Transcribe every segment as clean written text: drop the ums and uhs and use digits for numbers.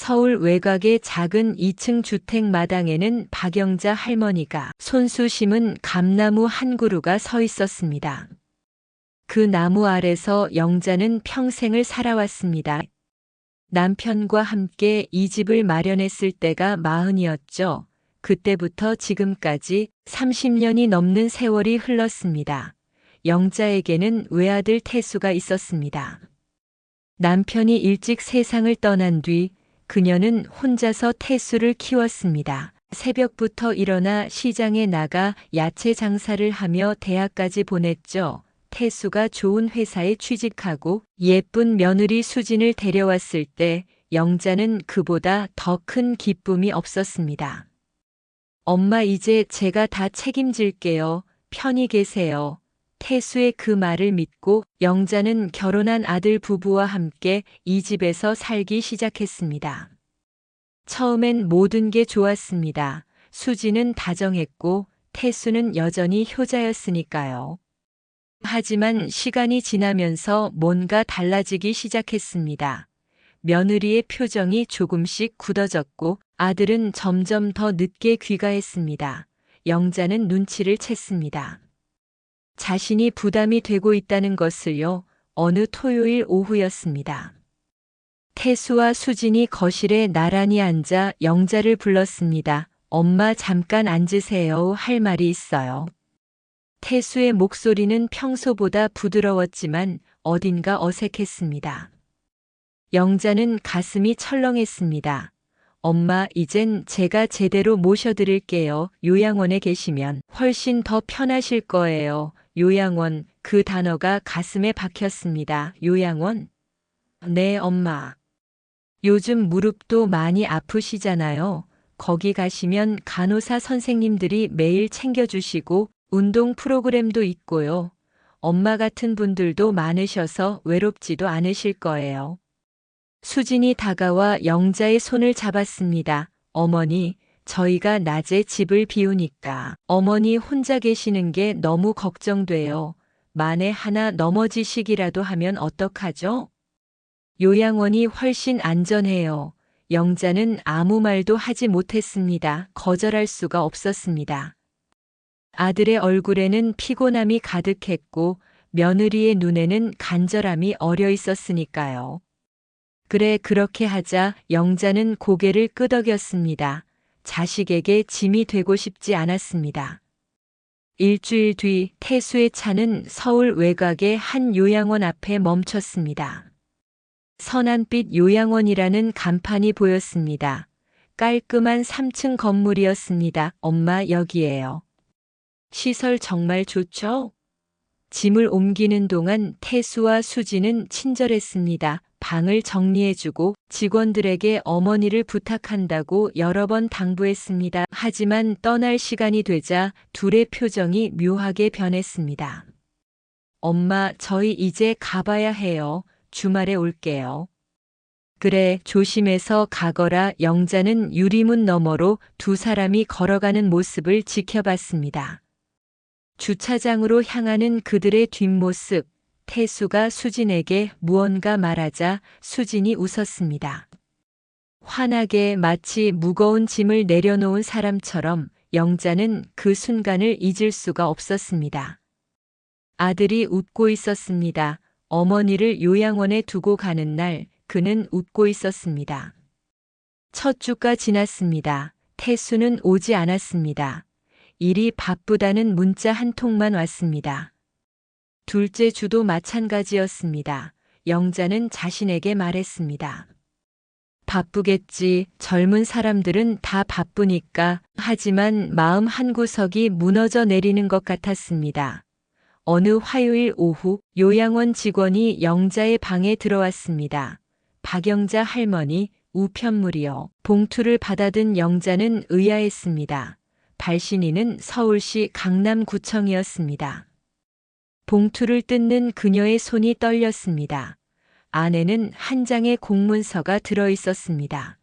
서울 외곽의 작은 2층 주택 마당에는 박영자 할머니가 손수 심은 감나무 한 그루가 서 있었습니다. 그 나무 아래서 영자는 평생을 살아왔습니다. 남편과 함께 이 집을 마련했을 때가 40이었죠. 그때부터 지금까지 30년이 넘는 세월이 흘렀습니다. 영자에게는 외아들 태수가 있었습니다. 남편이 일찍 세상을 떠난 뒤 그녀는 혼자서 태수를 키웠습니다. 새벽부터 일어나 시장에 나가 야채 장사를 하며 대학까지 보냈죠. 태수가 좋은 회사에 취직하고 예쁜 며느리 수진을 데려왔을 때 영자는 그보다 더 큰 기쁨이 없었습니다. 엄마, 이제 제가 다 책임질게요. 편히 계세요. 태수의 그 말을 믿고 영자는 결혼한 아들 부부와 함께 이 집에서 살기 시작했습니다. 처음엔 모든 게 좋았습니다. 수지는 다정했고 태수는 여전히 효자였으니까요. 하지만 시간이 지나면서 뭔가 달라지기 시작했습니다. 며느리의 표정이 조금씩 굳어졌고 아들은 점점 더 늦게 귀가했습니다. 영자는 눈치를 챘습니다. 자신이 부담이 되고 있다는 것을요. 어느 토요일 오후였습니다. 태수와 수진이 거실에 나란히 앉아 영자를 불렀습니다. 엄마, 잠깐 앉으세요. 할 말이 있어요. 태수의 목소리는 평소보다 부드러웠지만 어딘가 어색했습니다. 영자는 가슴이 철렁했습니다. 엄마, 이젠 제가 제대로 모셔드릴게요. 요양원에 계시면 훨씬 더 편하실 거예요. 요양원, 그 단어가 가슴에 박혔습니다. 요양원? 네, 엄마. 요즘 무릎도 많이 아프시잖아요. 거기 가시면 간호사 선생님들이 매일 챙겨주시고 운동 프로그램도 있고요. 엄마 같은 분들도 많으셔서 외롭지도 않으실 거예요. 수진이 다가와 영자의 손을 잡았습니다. 어머니, 저희가 낮에 집을 비우니까 어머니 혼자 계시는 게 너무 걱정돼요. 만에 하나 넘어지시기라도 하면 어떡하죠? 요양원이 훨씬 안전해요. 영자는 아무 말도 하지 못했습니다. 거절할 수가 없었습니다. 아들의 얼굴에는 피곤함이 가득했고 며느리의 눈에는 간절함이 어려 있었으니까요. 그래, 그렇게 하자. 영자는 고개를 끄덕였습니다. 자식에게 짐이 되고 싶지 않았습니다. 일주일 뒤 태수의 차는 서울 외곽의 한 요양원 앞에 멈췄습니다. 선한빛 요양원이라는 간판이 보였습니다. 깔끔한 3층 건물이었습니다. 엄마, 여기에요. 시설 정말 좋죠? 짐을 옮기는 동안 태수와 수지는 친절했습니다. 방을 정리해주고 직원들에게 어머니를 부탁한다고 여러 번 당부했습니다. 하지만 떠날 시간이 되자 둘의 표정이 묘하게 변했습니다. 엄마, 저희 이제 가봐야 해요. 주말에 올게요. 그래, 조심해서 가거라. 영자는 유리문 너머로 두 사람이 걸어가는 모습을 지켜봤습니다. 주차장으로 향하는 그들의 뒷모습, 태수가 수진에게 무언가 말하자 수진이 웃었습니다. 환하게 마치 무거운 짐을 내려놓은 사람처럼 영자는 그 순간을 잊을 수가 없었습니다. 아들이 웃고 있었습니다. 어머니를 요양원에 두고 가는 날 그는 웃고 있었습니다. 첫 주가 지났습니다. 태수는 오지 않았습니다. 일이 바쁘다는 문자 한 통만 왔습니다. 둘째 주도 마찬가지였습니다. 영자는 자신에게 말했습니다. 바쁘겠지. 젊은 사람들은 다 바쁘니까. 하지만 마음 한구석이 무너져 내리는 것 같았습니다. 어느 화요일 오후 요양원 직원이 영자의 방에 들어왔습니다. 박영자 할머니, 우편물이요. 봉투를 받아든 영자는 의아했습니다. 발신인은 서울시 강남구청이었습니다. 봉투를 뜯는 그녀의 손이 떨렸습니다. 안에는 한 장의 공문서가 들어 있었습니다.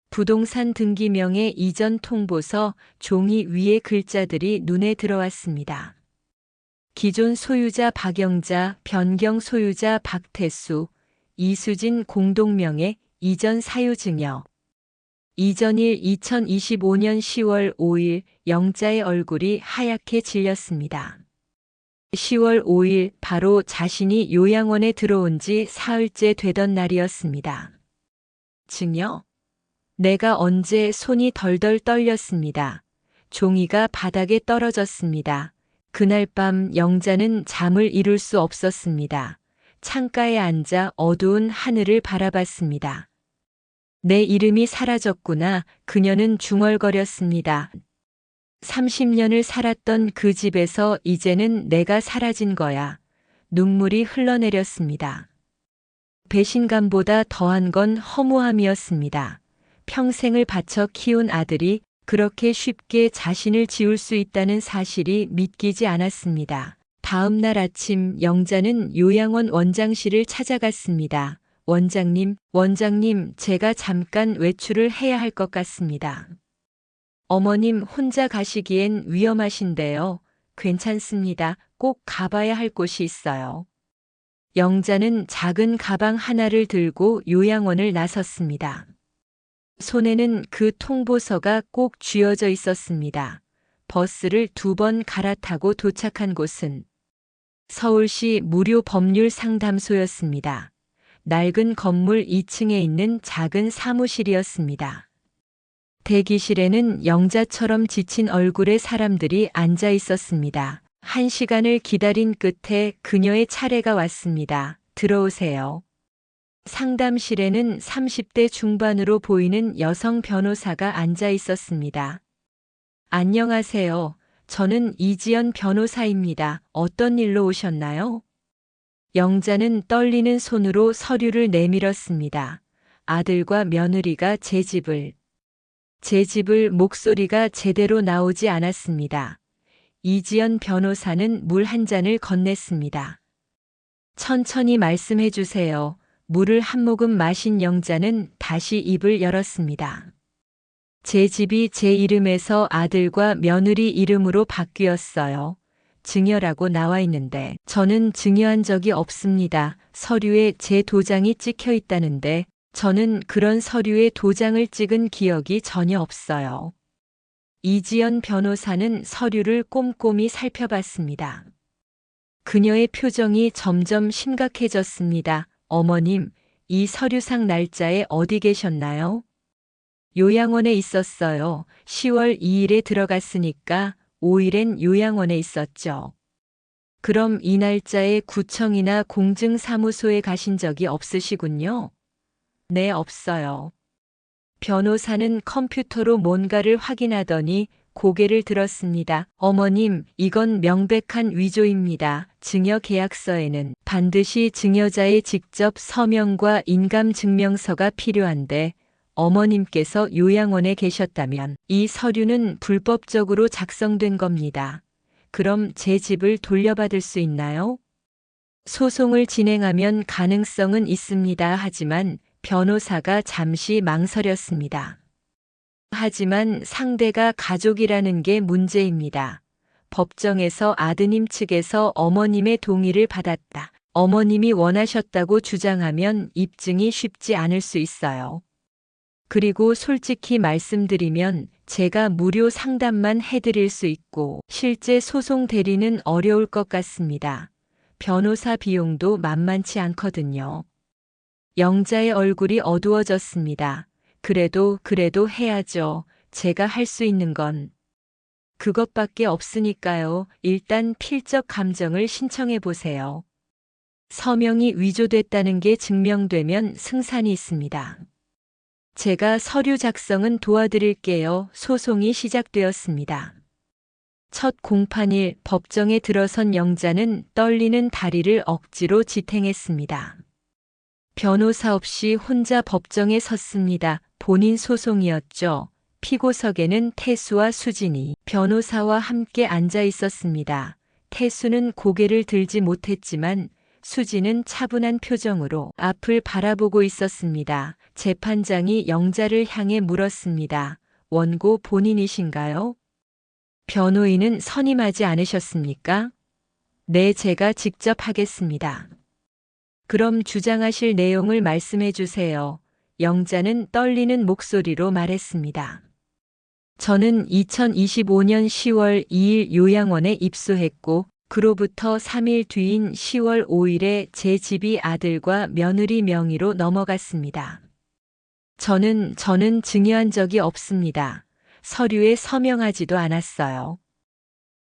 부동산 등기명의 이전 통보서 종이 위의 글자들이 눈에 들어왔습니다. 기존 소유자 박영자, 변경 소유자 박태수, 이수진 공동명의 이전 사유증여. 이전일 2025년 10월 5일 영자의 얼굴이 하얗게 질렸습니다. 10월 5일 바로 자신이 요양원에 들어온 지 사흘째 되던 날이었습니다. 증여? 내가 언제 손이 덜덜 떨렸습니다. 종이가 바닥에 떨어졌습니다. 그날 밤 영자는 잠을 이룰 수 없었습니다. 창가에 앉아 어두운 하늘을 바라봤습니다. 내 이름이 사라졌구나. 그녀는 중얼거렸습니다. 30년을 살았던 그 집에서 이제는 내가 사라진 거야. 눈물이 흘러내렸습니다. 배신감보다 더한 건 허무함이었습니다. 평생을 바쳐 키운 아들이 그렇게 쉽게 자신을 지울 수 있다는 사실이 믿기지 않았습니다. 다음 날 아침 영자는 요양원 원장실을 찾아갔습니다. 원장님, 제가 잠깐 외출을 해야 할 것 같습니다. 어머님 혼자 가시기엔 위험하신데요. 괜찮습니다. 꼭 가봐야 할 곳이 있어요. 영자는 작은 가방 하나를 들고 요양원을 나섰습니다. 손에는 그 통보서가 꼭 쥐어져 있었습니다. 버스를 2번 갈아타고 도착한 곳은 서울시 무료 법률 상담소였습니다. 낡은 건물 2층에 있는 작은 사무실이었습니다. 대기실에는 영자처럼 지친 얼굴의 사람들이 앉아 있었습니다. 1시간을 기다린 끝에 그녀의 차례가 왔습니다. 들어오세요. 상담실에는 30대 중반으로 보이는 여성 변호사가 앉아 있었습니다. 안녕하세요. 저는 이지연 변호사입니다. 어떤 일로 오셨나요? 영자는 떨리는 손으로 서류를 내밀었습니다. 아들과 며느리가 제 집을 목소리가 제대로 나오지 않았습니다. 이지연 변호사는 물 한 잔을 건넸습니다. 천천히 말씀해 주세요. 물을 한 모금 마신 영자는 다시 입을 열었습니다. 제 집이 제 이름에서 아들과 며느리 이름으로 바뀌었어요. 증여라고 나와 있는데 저는 증여한 적이 없습니다. 서류에 제 도장이 찍혀 있다는데 저는 그런 서류에 도장을 찍은 기억이 전혀 없어요. 이지연 변호사는 서류를 꼼꼼히 살펴봤습니다. 그녀의 표정이 점점 심각해졌습니다. 어머님, 이 서류상 날짜에 어디 계셨나요? 요양원에 있었어요. 10월 2일에 들어갔으니까 5일엔 요양원에 있었죠. 그럼 이 날짜에 구청이나 공증사무소에 가신 적이 없으시군요. 네, 없어요. 변호사는 컴퓨터로 뭔가를 확인하더니 고개를 들었습니다. 어머님, 이건 명백한 위조입니다. 증여 계약서에는 반드시 증여자의 직접 서명과 인감증명서가 필요한데 어머님께서 요양원에 계셨다면 이 서류는 불법적으로 작성된 겁니다. 그럼 제 집을 돌려받을 수 있나요? 소송을 진행하면 가능성은 있습니다. 하지만 변호사가 잠시 망설였습니다. 하지만 상대가 가족이라는 게 문제입니다. 법정에서 아드님 측에서 어머님의 동의를 받았다. 어머님이 원하셨다고 주장하면 입증이 쉽지 않을 수 있어요. 그리고 솔직히 말씀드리면 제가 무료 상담만 해드릴 수 있고 실제 소송 대리는 어려울 것 같습니다. 변호사 비용도 만만치 않거든요. 영자의 얼굴이 어두워졌습니다. 그래도 해야죠. 제가 할 수 있는 건 그것밖에 없으니까요. 일단 필적 감정을 신청해 보세요. 서명이 위조됐다는 게 증명되면 승산이 있습니다. 제가 서류 작성은 도와드릴게요. 소송이 시작되었습니다. 첫 공판일 법정에 들어선 영자는 떨리는 다리를 억지로 지탱했습니다. 변호사 없이 혼자 법정에 섰습니다. 본인 소송이었죠. 피고석에는 태수와 수진이 변호사와 함께 앉아 있었습니다. 태수는 고개를 들지 못했지만 수진은 차분한 표정으로 앞을 바라보고 있었습니다. 재판장이 영자를 향해 물었습니다. 원고 본인이신가요? 변호인은 선임하지 않으셨습니까? 네, 제가 직접 하겠습니다. 그럼 주장하실 내용을 말씀해 주세요. 영자는 떨리는 목소리로 말했습니다. 저는 2025년 10월 2일 요양원에 입소했고, 그로부터 3일 뒤인 10월 5일에 제 집이 아들과 며느리 명의로 넘어갔습니다. 저는 증여한 적이 없습니다. 서류에 서명하지도 않았어요.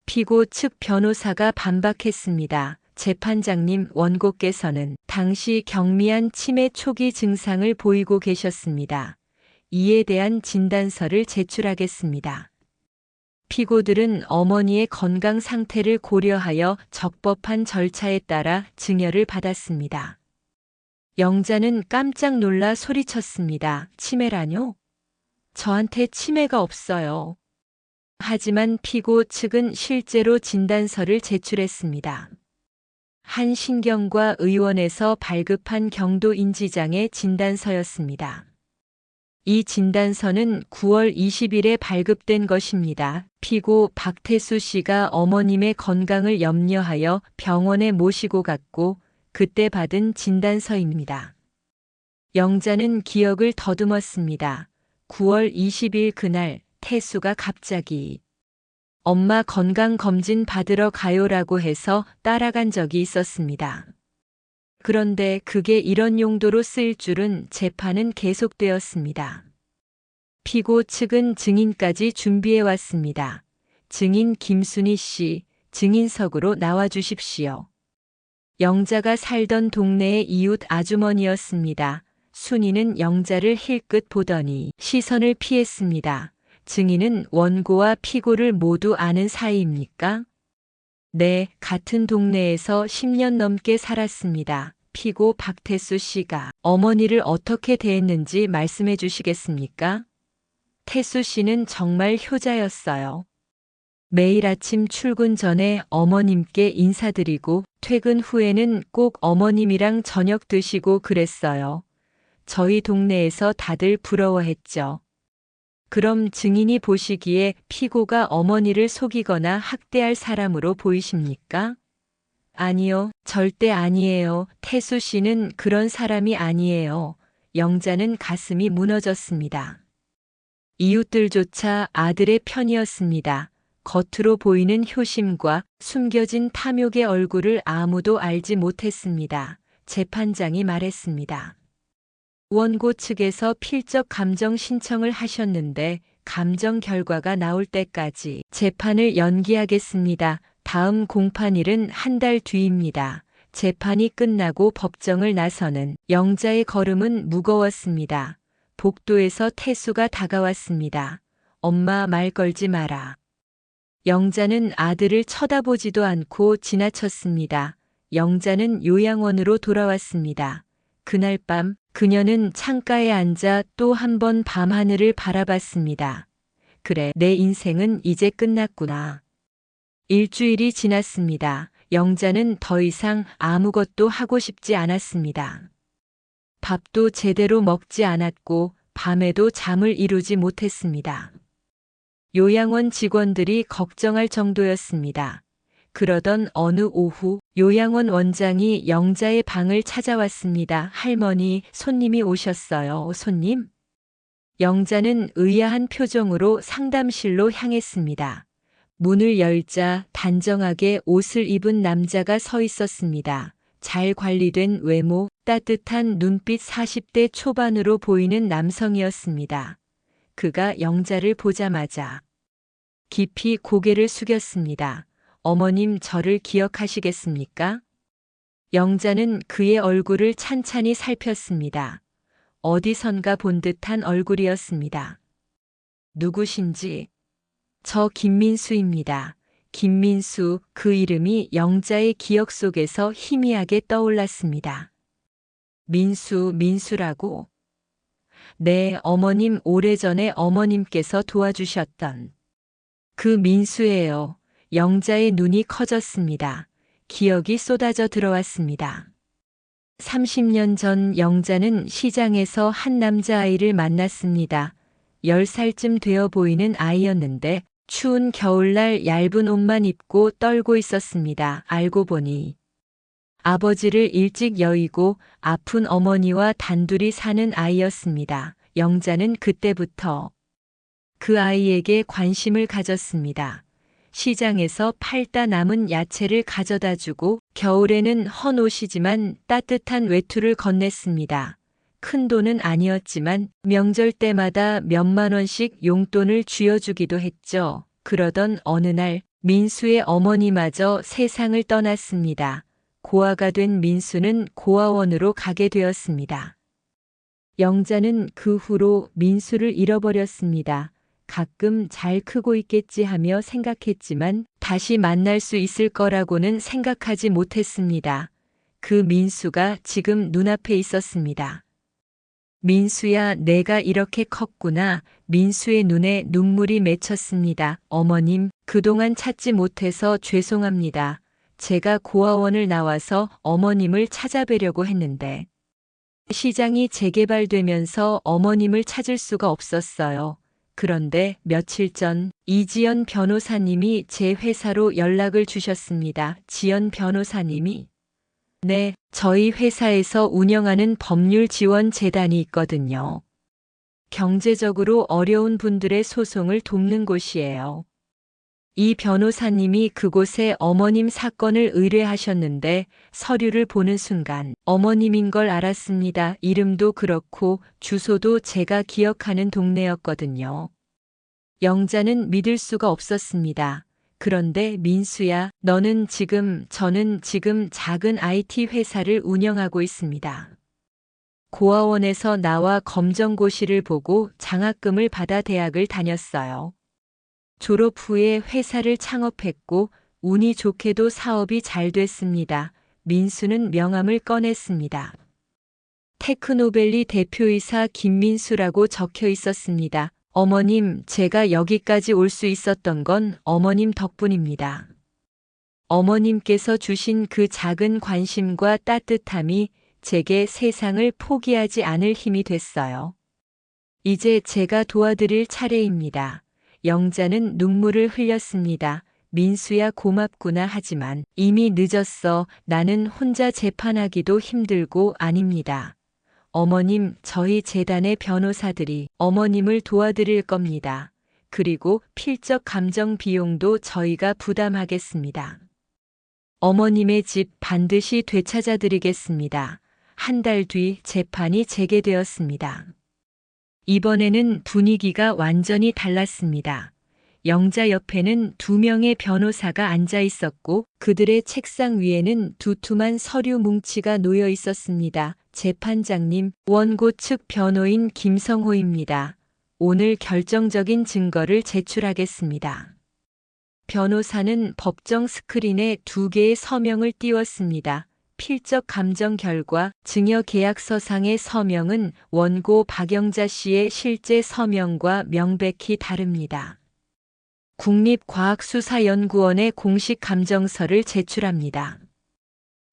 피고 측 변호사가 반박했습니다. 재판장님, 원고께서는 당시 경미한 치매 초기 증상을 보이고 계셨습니다. 이에 대한 진단서를 제출하겠습니다. 피고들은 어머니의 건강 상태를 고려하여 적법한 절차에 따라 증여를 받았습니다. 영자는 깜짝 놀라 소리쳤습니다. 치매라뇨? 저한테 치매가 없어요. 하지만 피고 측은 실제로 진단서를 제출했습니다. 한신경과 의원에서 발급한 경도인지장애 진단서였습니다. 이 진단서는 9월 20일에 발급된 것입니다. 피고 박태수 씨가 어머님의 건강을 염려하여 병원에 모시고 갔고 그때 받은 진단서입니다. 영자는 기억을 더듬었습니다. 9월 20일 그날 태수가 갑자기 엄마 건강검진 받으러 가요라고 해서 따라간 적이 있었습니다. 그런데 그게 이런 용도로 쓰일 줄은 재판은 계속되었습니다. 피고 측은 증인까지 준비해 왔습니다. 증인 김순희 씨, 증인석으로 나와 주십시오. 영자가 살던 동네의 이웃 아주머니였습니다. 순이는 영자를 힐끗 보더니 시선을 피했습니다. 증인은 원고와 피고를 모두 아는 사이입니까? 네, 같은 동네에서 10년 넘게 살았습니다. 피고 박태수 씨가 어머니를 어떻게 대했는지 말씀해 주시겠습니까? 태수 씨는 정말 효자였어요. 매일 아침 출근 전에 어머님께 인사드리고 퇴근 후에는 꼭 어머님이랑 저녁 드시고 그랬어요. 저희 동네에서 다들 부러워했죠. 그럼 증인이 보시기에 피고가 어머니를 속이거나 학대할 사람으로 보이십니까? 아니요, 절대 아니에요. 태수 씨는 그런 사람이 아니에요. 영자는 가슴이 무너졌습니다. 이웃들조차 아들의 편이었습니다. 겉으로 보이는 효심과 숨겨진 탐욕의 얼굴을 아무도 알지 못했습니다. 재판장이 말했습니다. 원고 측에서 필적 감정 신청을 하셨는데 감정 결과가 나올 때까지 재판을 연기하겠습니다. 다음 공판일은 한 달 뒤입니다. 재판이 끝나고 법정을 나서는 영자의 걸음은 무거웠습니다. 복도에서 태수가 다가왔습니다. 엄마, 말 걸지 마라. 영자는 아들을 쳐다보지도 않고 지나쳤습니다. 영자는 요양원으로 돌아왔습니다. 그날 밤 그녀는 창가에 앉아 또 한 번 밤하늘을 바라봤습니다. 그래, 내 인생은 이제 끝났구나. 일주일이 지났습니다. 영자는 더 이상 아무것도 하고 싶지 않았습니다. 밥도 제대로 먹지 않았고 밤에도 잠을 이루지 못했습니다. 요양원 직원들이 걱정할 정도였습니다. 그러던 어느 오후 요양원 원장이 영자의 방을 찾아왔습니다. 할머니, 손님이 오셨어요. 손님? 영자는 의아한 표정으로 상담실로 향했습니다. 문을 열자 단정하게 옷을 입은 남자가 서 있었습니다. 잘 관리된 외모, 따뜻한 눈빛 40대 초반으로 보이는 남성이었습니다. 그가 영자를 보자마자 깊이 고개를 숙였습니다. 어머님, 저를 기억하시겠습니까? 영자는 그의 얼굴을 찬찬히 살폈습니다. 어디선가 본 듯한 얼굴이었습니다. 누구신지? 저 김민수입니다. 김민수, 그 이름이 영자의 기억 속에서 희미하게 떠올랐습니다. 민수라고? 네, 어머님, 오래전에 어머님께서 도와주셨던 그 민수예요. 영자의 눈이 커졌습니다. 기억이 쏟아져 들어왔습니다. 30년 전 영자는 시장에서 한 남자아이를 만났습니다. 10살쯤 되어 보이는 아이였는데 추운 겨울날 얇은 옷만 입고 떨고 있었습니다. 알고 보니 아버지를 일찍 여의고 아픈 어머니와 단둘이 사는 아이였습니다. 영자는 그때부터 그 아이에게 관심을 가졌습니다. 시장에서 팔다 남은 야채를 가져다 주고 겨울에는 헌 옷이지만 따뜻한 외투를 건넸습니다. 큰 돈은 아니었지만 명절 때마다 몇만 원씩 용돈을 쥐어주기도 했죠. 그러던 어느 날 민수의 어머니마저 세상을 떠났습니다. 고아가 된 민수는 고아원으로 가게 되었습니다. 영자는 그 후로 민수를 잃어버렸습니다. 가끔 잘 크고 있겠지 하며 생각했지만 다시 만날 수 있을 거라고는 생각하지 못했습니다. 그 민수가 지금 눈앞에 있었습니다. 민수야, 내가 이렇게 컸구나. 민수의 눈에 눈물이 맺혔습니다. 어머님, 그동안 찾지 못해서 죄송합니다. 제가 고아원을 나와서 어머님을 찾아뵈려고 했는데 시장이 재개발되면서 어머님을 찾을 수가 없었어요. 그런데 며칠 전 이지연 변호사님이 제 회사로 연락을 주셨습니다. 지연 변호사님이? 네, 저희 회사에서 운영하는 법률 지원 재단이 있거든요. 경제적으로 어려운 분들의 소송을 돕는 곳이에요. 이 변호사님이 그곳에 어머님 사건을 의뢰하셨는데 서류를 보는 순간 어머님인 걸 알았습니다. 이름도 그렇고 주소도 제가 기억하는 동네였거든요. 영자는 믿을 수가 없었습니다. 그런데 민수야, 저는 지금 작은 IT 회사를 운영하고 있습니다. 고아원에서 나와 검정고시를 보고 장학금을 받아 대학을 다녔어요. 졸업 후에 회사를 창업했고 운이 좋게도 사업이 잘 됐습니다. 민수는 명함을 꺼냈습니다. 테크노밸리 대표이사 김민수라고 적혀 있었습니다. 어머님, 제가 여기까지 올 수 있었던 건 어머님 덕분입니다. 어머님께서 주신 그 작은 관심과 따뜻함이 제게 세상을 포기하지 않을 힘이 됐어요. 이제 제가 도와드릴 차례입니다. 영자는 눈물을 흘렸습니다. 민수야, 고맙구나. 하지만 이미 늦었어. 나는 혼자 재판하기도 힘들고. 아닙니다. 어머님, 저희 재단의 변호사들이 어머님을 도와드릴 겁니다. 그리고 필적 감정 비용도 저희가 부담하겠습니다. 어머님의 집 반드시 되찾아드리겠습니다. 한 달 뒤 재판이 재개되었습니다. 이번에는 분위기가 완전히 달랐습니다. 영자 옆에는 2명의 변호사가 앉아 있었고 그들의 책상 위에는 두툼한 서류 뭉치가 놓여 있었습니다. 재판장님, 원고 측 변호인 김성호입니다. 오늘 결정적인 증거를 제출하겠습니다. 변호사는 법정 스크린에 2개의 서명을 띄웠습니다. 필적 감정 결과 증여 계약서상의 서명은 원고 박영자 씨의 실제 서명과 명백히 다릅니다. 국립과학수사연구원에 공식 감정서를 제출합니다.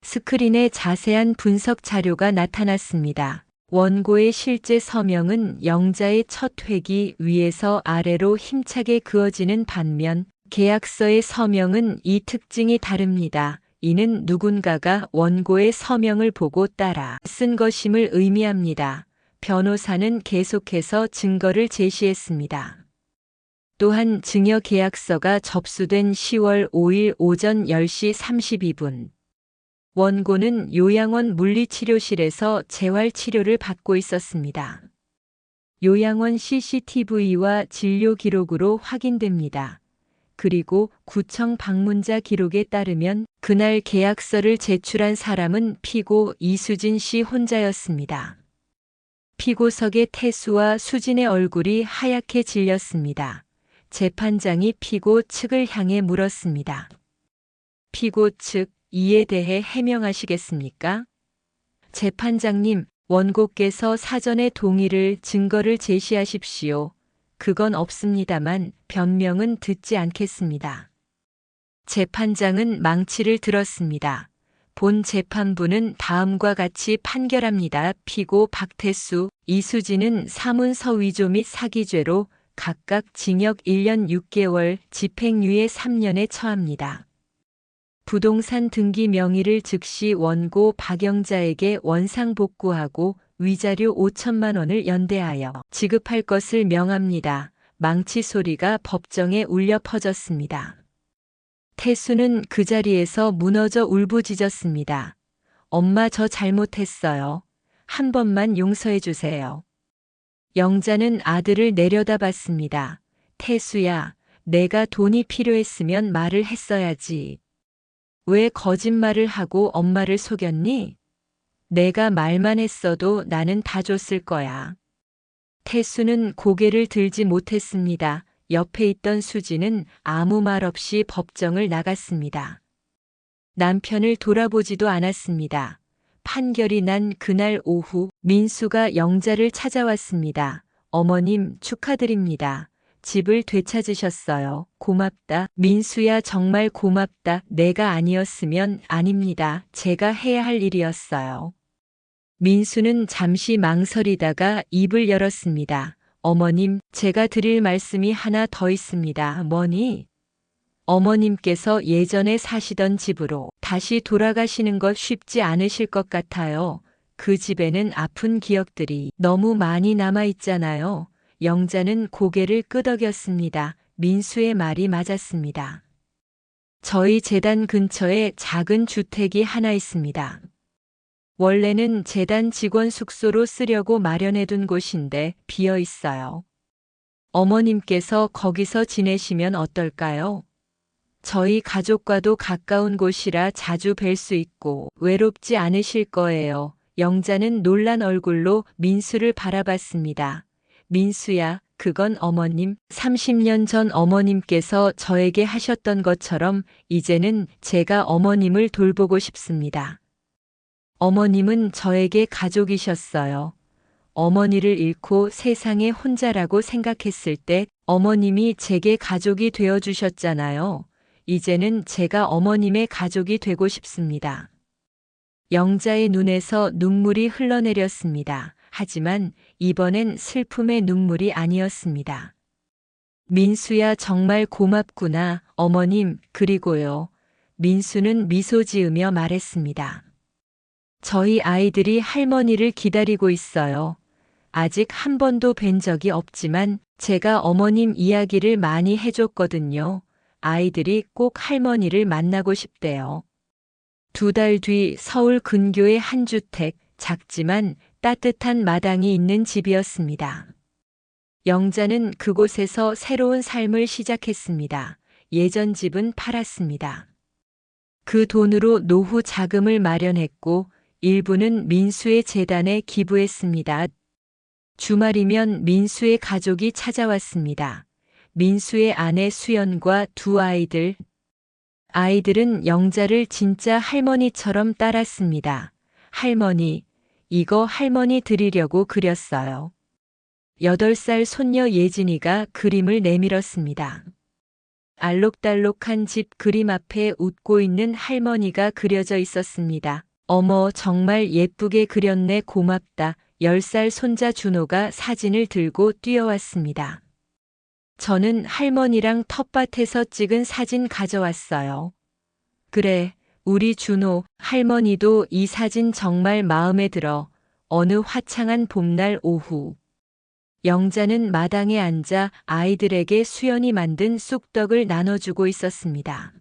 스크린에 자세한 분석 자료가 나타났습니다. 원고의 실제 서명은 영자의 첫 획이 위에서 아래로 힘차게 그어지는 반면 계약서의 서명은 이 특징이 다릅니다. 이는 누군가가 원고의 서명을 보고 따라 쓴 것임을 의미합니다. 변호사는 계속해서 증거를 제시했습니다. 또한 증여 계약서가 접수된 10월 5일 오전 10시 32분. 원고는 요양원 물리치료실에서 재활치료를 받고 있었습니다. 요양원 CCTV와 진료 기록으로 확인됩니다. 그리고 구청 방문자 기록에 따르면 그날 계약서를 제출한 사람은 피고 이수진 씨 혼자였습니다. 피고석의 태수와 수진의 얼굴이 하얗게 질렸습니다. 재판장이 피고 측을 향해 물었습니다. 피고 측, 이에 대해 해명하시겠습니까? 재판장님, 원고께서 사전에 동의를 증거를 제시하십시오. 그건 없습니다만 변명은 듣지 않겠습니다. 재판장은 망치를 들었습니다. 본 재판부는 다음과 같이 판결합니다. 피고 박태수, 이수진은 사문서 위조 및 사기죄로 각각 징역 1년 6개월, 집행유예 3년에 처합니다. 부동산 등기 명의를 즉시 원고 박영자에게 원상복구하고 위자료 5천만 원을 연대하여 지급할 것을 명합니다. 망치 소리가 법정에 울려 퍼졌습니다. 태수는 그 자리에서 무너져 울부짖었습니다. 엄마, 저 잘못했어요. 한 번만 용서해 주세요. 영자는 아들을 내려다봤습니다. 태수야, 내가 돈이 필요했으면 말을 했어야지. 왜 거짓말을 하고 엄마를 속였니? 내가 말만 했어도 나는 다 줬을 거야. 태수는 고개를 들지 못했습니다. 옆에 있던 수지는 아무 말 없이 법정을 나갔습니다. 남편을 돌아보지도 않았습니다. 판결이 난 그날 오후 민수가 영자를 찾아왔습니다. 어머님, 축하드립니다. 집을 되찾으셨어요. 고맙다. 민수야, 정말 고맙다. 내가 아니었으면 아닙니다. 제가 해야 할 일이었어요. 민수는 잠시 망설이다가 입을 열었습니다. 어머님, 제가 드릴 말씀이 하나 더 있습니다. 뭐니? 어머님께서 예전에 사시던 집으로 다시 돌아가시는 것 쉽지 않으실 것 같아요. 그 집에는 아픈 기억들이 너무 많이 남아있잖아요. 영자는 고개를 끄덕였습니다. 민수의 말이 맞았습니다. 저희 재단 근처에 작은 주택이 하나 있습니다. 원래는 재단 직원 숙소로 쓰려고 마련해둔 곳인데 비어 있어요. 어머님께서 거기서 지내시면 어떨까요? 저희 가족과도 가까운 곳이라 자주 뵐 수 있고 외롭지 않으실 거예요. 영자는 놀란 얼굴로 민수를 바라봤습니다. 민수야, 그건 어머님, 30년 전 어머님께서 저에게 하셨던 것처럼 이제는 제가 어머님을 돌보고 싶습니다. 어머님은 저에게 가족이셨어요. 어머니를 잃고 세상에 혼자라고 생각했을 때 어머님이 제게 가족이 되어주셨잖아요. 이제는 제가 어머님의 가족이 되고 싶습니다. 영자의 눈에서 눈물이 흘러내렸습니다. 하지만 이번엔 슬픔의 눈물이 아니었습니다. 민수야, 정말 고맙구나, 어머님. 그리고요. 민수는 미소 지으며 말했습니다. 저희 아이들이 할머니를 기다리고 있어요. 아직 한 번도 뵌 적이 없지만 제가 어머님 이야기를 많이 해줬거든요. 아이들이 꼭 할머니를 만나고 싶대요. 2달 뒤 서울 근교의 한 주택, 작지만 따뜻한 마당이 있는 집이었습니다. 영자는 그곳에서 새로운 삶을 시작했습니다. 예전 집은 팔았습니다. 그 돈으로 노후 자금을 마련했고 일부는 민수의 재단에 기부했습니다. 주말이면 민수의 가족이 찾아왔습니다. 민수의 아내 수연과 2 아이들. 아이들은 영자를 진짜 할머니처럼 따랐습니다. 할머니, 이거 할머니 드리려고 그렸어요. 8살 손녀 예진이가 그림을 내밀었습니다. 알록달록한 집 그림 앞에 웃고 있는 할머니가 그려져 있었습니다. 어머, 정말 예쁘게 그렸네, 고맙다. 10살 손자 준호가 사진을 들고 뛰어왔습니다. 저는 할머니랑 텃밭에서 찍은 사진 가져왔어요. 그래, 우리 준호, 할머니도 이 사진 정말 마음에 들어. 어느 화창한 봄날 오후. 영자는 마당에 앉아 아이들에게 수연이 만든 쑥떡을 나눠주고 있었습니다.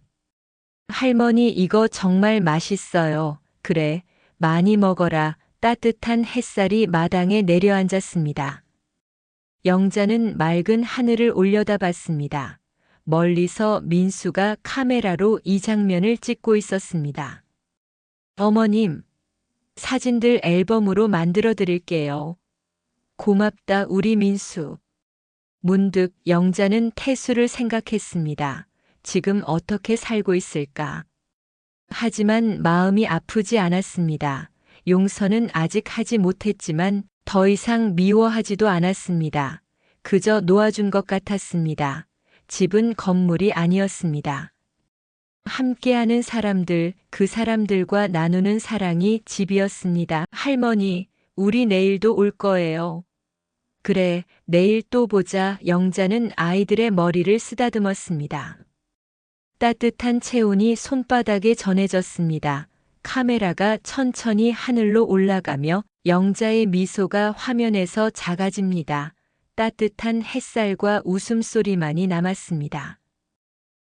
할머니, 이거 정말 맛있어요. 그래, 많이 먹어라. 따뜻한 햇살이 마당에 내려앉았습니다. 영자는 맑은 하늘을 올려다봤습니다. 멀리서 민수가 카메라로 이 장면을 찍고 있었습니다. 어머님, 사진들 앨범으로 만들어 드릴게요. 고맙다, 우리 민수. 문득 영자는 태수를 생각했습니다. 지금 어떻게 살고 있을까? 하지만 마음이 아프지 않았습니다. 용서는 아직 하지 못했지만 더 이상 미워하지도 않았습니다. 그저 놓아준 것 같았습니다. 집은 건물이 아니었습니다. 함께하는 사람들, 그 사람들과 나누는 사랑이 집이었습니다. 할머니, 우리 내일도 올 거예요. 그래, 내일 또 보자. 영자는 아이들의 머리를 쓰다듬었습니다. 따뜻한 체온이 손바닥에 전해졌습니다. 카메라가 천천히 하늘로 올라가며 영자의 미소가 화면에서 작아집니다. 따뜻한 햇살과 웃음소리만이 남았습니다.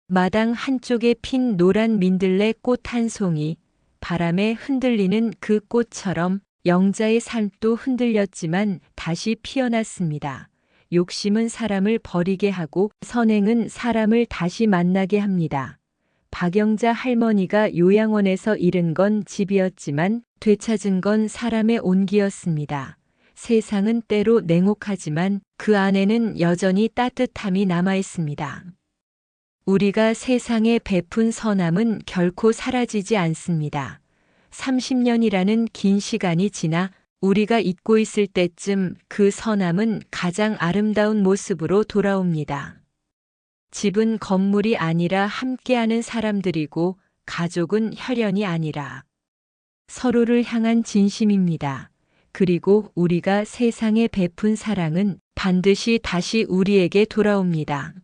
마당 한쪽에 핀 노란 민들레 꽃 한 송이, 바람에 흔들리는 그 꽃처럼 영자의 삶도 흔들렸지만 다시 피어났습니다. 욕심은 사람을 버리게 하고 선행은 사람을 다시 만나게 합니다. 박영자 할머니가 요양원에서 잃은 건 집이었지만 되찾은 건 사람의 온기였습니다. 세상은 때로 냉혹하지만 그 안에는 여전히 따뜻함이 남아 있습니다. 우리가 세상에 베푼 선함은 결코 사라지지 않습니다. 30년이라는 긴 시간이 지나 우리가 잊고 있을 때쯤 그 선함은 가장 아름다운 모습으로 돌아옵니다. 집은 건물이 아니라 함께하는 사람들이고 가족은 혈연이 아니라 서로를 향한 진심입니다. 그리고 우리가 세상에 베푼 사랑은 반드시 다시 우리에게 돌아옵니다.